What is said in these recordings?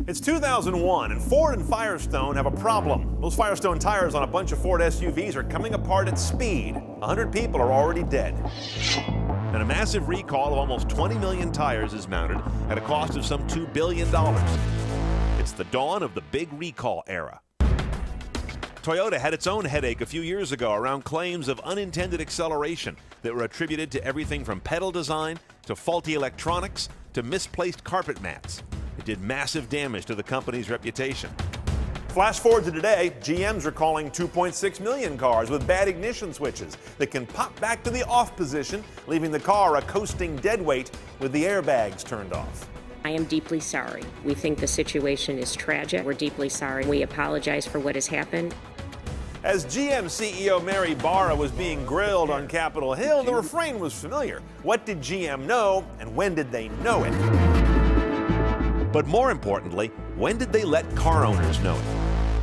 It's 2001, and Ford and Firestone have a problem. Those Firestone tires on a bunch of Ford SUVs are coming apart at speed. 100 people are already dead. And a massive recall of almost 20 million tires is mounted at a cost of some $2 billion. It's the dawn of the big recall era. Toyota had its own headache a few years ago around claims of unintended acceleration that were attributed to everything from pedal design to faulty electronics to misplaced carpet mats. It did massive damage to the company's reputation. Flash forward to today, GM's recalling 2.6 million cars with bad ignition switches that can pop back to the off position, leaving the car a coasting deadweight with the airbags turned off. I am deeply sorry. We think the situation is tragic. We're deeply sorry. We apologize for what has happened. As GM CEO Mary Barra was being grilled on Capitol Hill, the refrain was familiar. What did GM know, and when did they know it? But more importantly, when did they let car owners know it?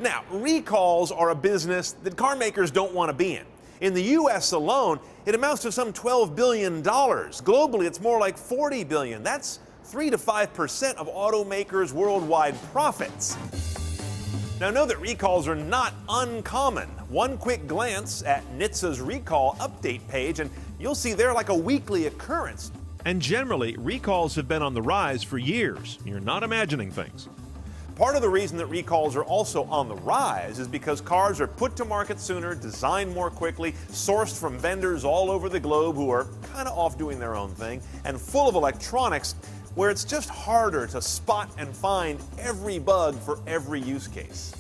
Now, recalls are a business that car makers don't want to be in. In the U.S. alone, it amounts to some $12 billion. Globally, it's more like $40 billion. That's 3 to 5% of automakers' worldwide profits. Now, know that recalls are not uncommon. One quick glance at NHTSA's recall update page, and you'll see they're like a weekly occurrence. And generally, recalls have been on the rise for years. You're not imagining things. Part of the reason that recalls are also on the rise is because cars are put to market sooner, designed more quickly, sourced from vendors all over the globe who are kind of off doing their own thing, and full of electronics where it's just harder to spot and find every bug for every use case.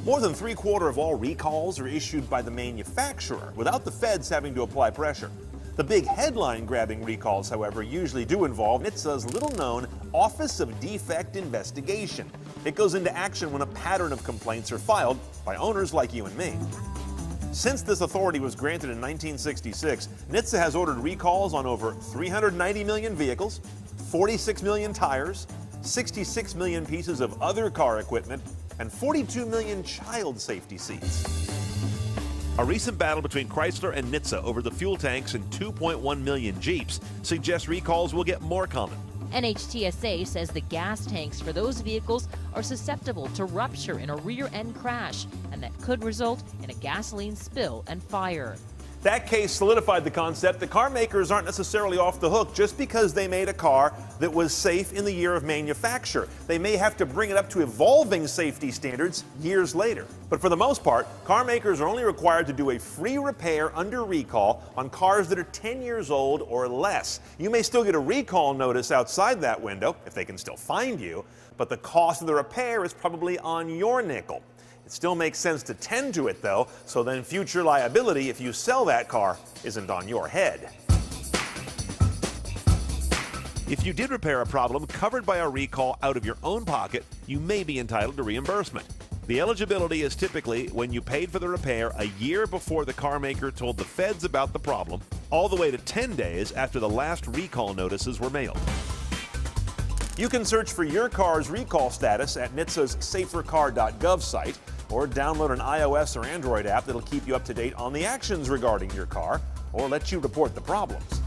More than 3/4 of all recalls are issued by the manufacturer without the feds having to apply pressure. The big headline-grabbing recalls, however, usually do involve NHTSA's little-known Office of Defect Investigation. It goes into action when a pattern of complaints are filed by owners like you and me. Since this authority was granted in 1966, NHTSA has ordered recalls on over 390 million vehicles, 46 million tires, 66 million pieces of other car equipment, and 42 million child safety seats. A recent battle between Chrysler and NHTSA over the fuel tanks in 2.1 million Jeeps suggests recalls will get more common. NHTSA says the gas tanks for those vehicles are susceptible to rupture in a rear-end crash, and that could result in a gasoline spill and fire. That case solidified the concept that car makers aren't necessarily off the hook just because they made a car that was safe in the year of manufacture. They may have to bring it up to evolving safety standards years later. But for the most part, car makers are only required to do a free repair under recall on cars that are 10 years old or less. You may still get a recall notice outside that window, if they can still find you, but the cost of the repair is probably on your nickel. It still makes sense to tend to it, though, so then future liability, if you sell that car, isn't on your head. If you did repair a problem covered by a recall out of your own pocket, you may be entitled to reimbursement. The eligibility is typically when you paid for the repair a year before the car maker told the feds about the problem, all the way to 10 days after the last recall notices were mailed. You can search for your car's recall status at NHTSA's safercar.gov site, or download an iOS or Android app that'll keep you up to date on the actions regarding your car, or let you report the problems.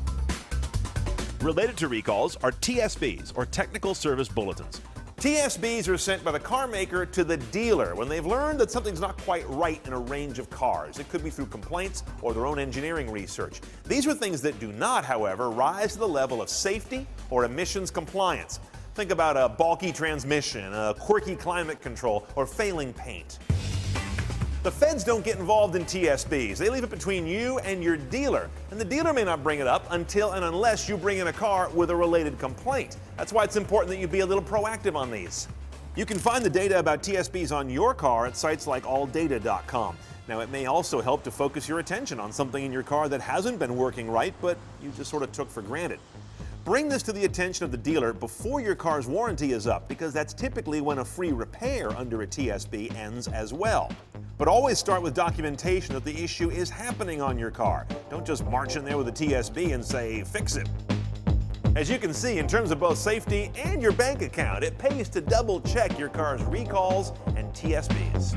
Related to recalls are TSBs, or Technical Service Bulletins. TSBs are sent by the car maker to the dealer when they've learned that something's not quite right in a range of cars. It could be through complaints or their own engineering research. These are things that do not, however, rise to the level of safety or emissions compliance. Think about a balky transmission, a quirky climate control, or failing paint. The feds don't get involved in TSBs. They leave it between you and your dealer. And the dealer may not bring it up until and unless you bring in a car with a related complaint. That's why it's important that you be a little proactive on these. You can find the data about TSBs on your car at sites like alldata.com. Now, it may also help to focus your attention on something in your car that hasn't been working right, but you just sort of took for granted. Bring this to the attention of the dealer before your car's warranty is up, because that's typically when a free repair under a TSB ends as well. But always start with documentation that the issue is happening on your car. Don't just march in there with a TSB and say, fix it. As you can see, in terms of both safety and your bank account, it pays to double check your car's recalls and TSBs.